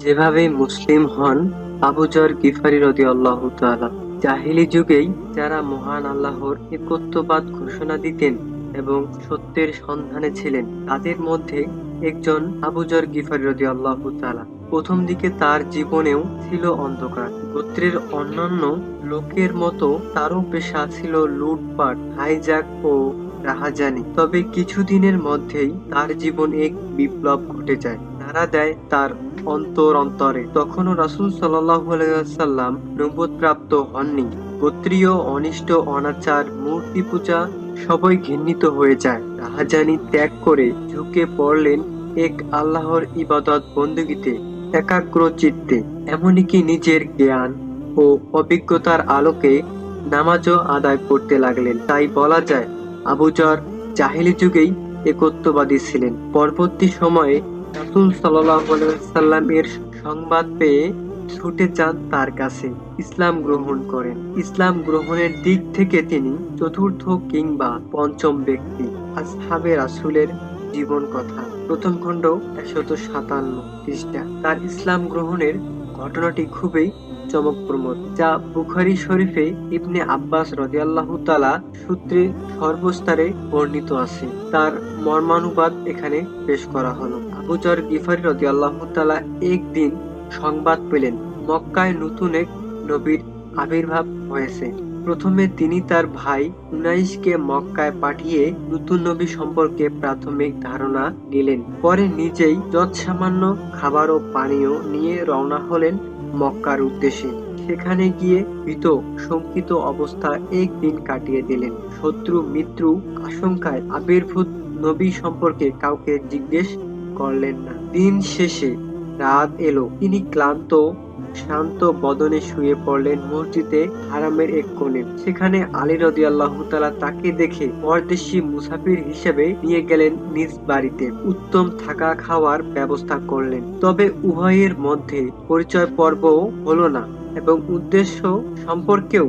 যেভাবে মুসলিম হন আবু যর গিফারি রাদিয়াল্লাহু তাআলা। জাহিলি যুগেই যারা মহান আল্লাহর একত্ববাদ ঘোষণা দিতেন এবং সত্যের সন্ধানে ছিলেন, তাদের মধ্যে একজন আবু যর গিফারি রাদিয়াল্লাহু তাআলা। প্রথম দিকে তার জীবনেও ছিল অন্ধকার। গোত্রের অন্যান্য লোকের মতো তারও পেশা ছিল লুটপাট, হাইজ্যাক ও রাহাজানি। তবে কিছুদিনের মধ্যেই তার জীবন এক বিপ্লব ঘটে যায়, নাড়া দেয় তার অন্তরে। তখনও রাসূল সাল্লাল্লাহু আলাইহি ওয়াসাল্লাম নবুয়ত প্রাপ্ত হননি। গোত্রীয় অনিষ্ট, অনাচার, মূর্তি পূজা সবই ঘৃণিত হয়ে যায়। রাহাজানি ত্যাগ করে ঝুঁকে পড়লেন এক আল্লাহর ইবাদত বন্দেগীতে একাগ্র চিত্তে। এমনকি নিজের জ্ঞান ও অভিজ্ঞতার আলোকে নামাজও আদায় করতে লাগলেন। তাই বলা যায় আবু যর জাহেলি যুগেই একত্ববাদী ছিলেন। পরবর্তী সময়ে রাসূল সাল্লাল্লাহু আলাইহি ওয়াসাল্লাম এর সংবাদ পেয়ে ছুটে যান তার কাছে, ইসলাম গ্রহণ করেন। ইসলাম গ্রহণের দিক থেকে তিনি চতুর্থ কিংবা পঞ্চম ব্যক্তি। আসহাবে রাসূলের জীবন কথা, প্রথম খণ্ড ১৫৭ পৃষ্ঠা। তার ইসলাম গ্রহণের ঘটনাটি খুবই চমকপ্রদ, যা বুখারী শরীফে ইবনে আব্বাস রাদিয়াল্লাহু তাআলা সূত্রে সর্বস্তরে বর্ণিত আছে। তার মর্মানুবাদ এখানে পেশ করা হলো। আবু যর গিফারী রাদিয়াল্লাহু তাআলা একদিন সংবাদ পেলেন মক্কায় নতুন এক নবীর আবির্ভাব হয়েছে। প্রথমে তিনি তার ভাই উনাইসকে মক্কায় পাঠিয়ে নতুন নবী সম্পর্কে প্রাথমিক ধারণা নিলেন। পরে নিজেই যৎসামান্য খাবার ও পানীয় নিয়ে রওনা হলেন মক্কার উদ্দেশ্যে। সেখানে গিয়ে ভীত শঙ্কিত অবস্থায় একদিন কাটিয়ে দিলেন। শত্রু মিত্র আশঙ্কায় আবির্ভূত নবী সম্পর্কে কাউকে জিজ্ঞেস করলেন না। দিন শেষে রাত এলো। তিনি ক্লান্ত শান্ত বদনে শুয়ে পড়লেন মসজিদে হারামের এক কোণে। সেখানে আলী রাদিয়াল্লাহু তাআলা তাকে দেখে পরদেশী মুসাফির হিসেবে নিয়ে গেলেন নিজ বাড়িতে। উত্তম থাকা খাওয়ার ব্যবস্থা করলেন। তবে উভয়ের মধ্যে পরিচয় পর্বও হলো না এবং উদ্দেশ্য সম্পর্কেও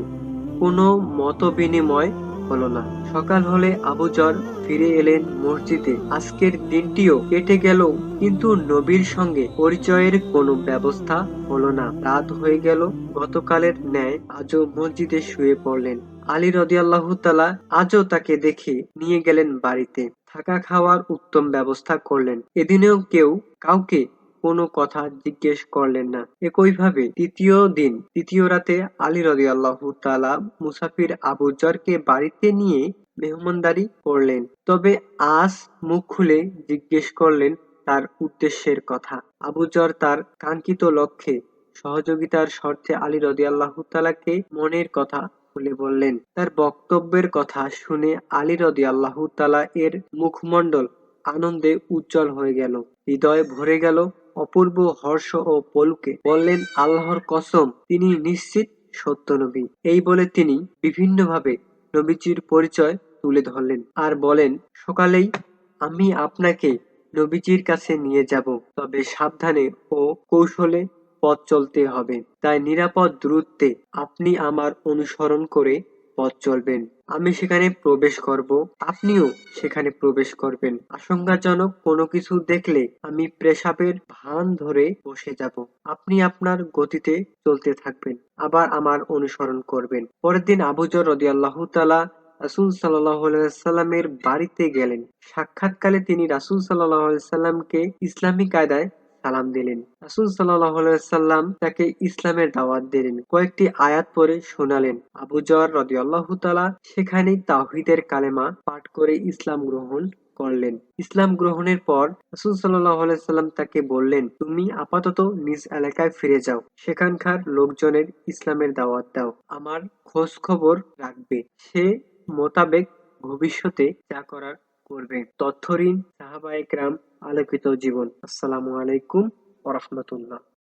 কোনো মতবিনিময় হলো না। সকাল হলে আবু যর ফিরে এলেন মসজিদে। আজকের দিনটিও কেটে গেল, কিন্তু নবীর সঙ্গে পরিচয়ের কোনো ব্যবস্থা হলো না। রাত হয়ে গেল। গতকালের ন্যায় আজও মসজিদে শুয়ে পড়লেন। আলী রাদিয়াল্লাহু তাআলা আজও তাকে দেখে নিয়ে গেলেন বাড়িতে। থাকা খাওয়ার উত্তম ব্যবস্থা করলেন। এদিনেও কেউ কাউকে কোনো কথা জিজ্ঞেস করলেন না। একইভাবে তৃতীয় দিন তৃতীয় রাতে আলী রাদিয়াল্লাহু তাআলা মুসাফির আবু যরকে বাড়িতে নিয়ে মেহমানদারি করলেন। তবে আজ মুখ খুলে জিজ্ঞেস করলেন তার উদ্দেশ্যের কথা। আবু যর তার কাঙ্ক্ষিত লক্ষ্যে সহযোগিতার শর্তে আলী রাদিয়াল্লাহু তাআলাকে মনের কথা খুলে বললেন। তার বক্তব্যের কথা শুনে আলী রাদিয়াল্লাহু তাআলা এর মুখমণ্ডল আনন্দে উজ্জ্বল হয়ে গেল, হৃদয় ভরে গেল অপূর্ব হর্ষ ও পলকে। বললেন, আল্লাহর কসম, তিনি নিশ্চিত সত্য নবী। এই বলে তিনি বিভিন্নভাবে নবীজির পরিচয় তুলে ধরলেন আর বলেন, সকালেই আমি আপনাকে নবীজির কাছে নিয়ে যাব, তবে সাবধানে ও কৌশলে পথ চলতে হবে। তাই নিরাপদ দূরত্বে আপনি আমার অনুসরণ করে পথ চলবেন। আমি সেখানে প্রবেশ করব, আপনিও সেখানে প্রবেশ করবেন। আশঙ্কাজনক কোনো কিছু দেখলে আমি পেশাবের ভান ধরে বসে যাব। আপনি আপনার গতিতে চলতে থাকবেন, আবার আমার অনুসরণ করবেন। পরের দিন আবু যর রাদিয়াল্লাহু তাআলা রাসূল সাল্লাল্লাহু আলাইহি ওয়াসাল্লামের বাড়িতে গেলেন। সাক্ষাৎকালে তিনি রাসূল সাল্লাল্লাহু আলাইহি ওয়াসাল্লামকে ইসলামী কায়দায় সালাম দিলেন। রাসূল সাল্লাল্লাহু আলাইহি ওয়াসাল্লাম তাকে ইসলামের দাওয়াত দিলেন, কয়েকটি আয়াত পড়ে শোনালেন। আবু যর রাদিয়াল্লাহু তাআলা সেখানেই তাওহীদের কালেমা পাঠ করে ইসলাম গ্রহণ করলেন। ইসলাম গ্রহণের পর রাসূল সাল্লাল্লাহু আলাইহি ওয়াসাল্লাম তাকে বললেন, তুমি আপাতত নিজ এলাকায় ফিরে যাও, সেখানকার লোকজনের ইসলামের দাওয়াত দাও, আমার খোঁজ খবর রাখবে, সে মোতাবেক ভবিষ্যতে যা করার করবে। তথ্য ঋণ সাহাবায়ে কেরাম আলোকিত জীবন। আসসালামু আলাইকুম ওয়া রাহমাতুল্লাহ।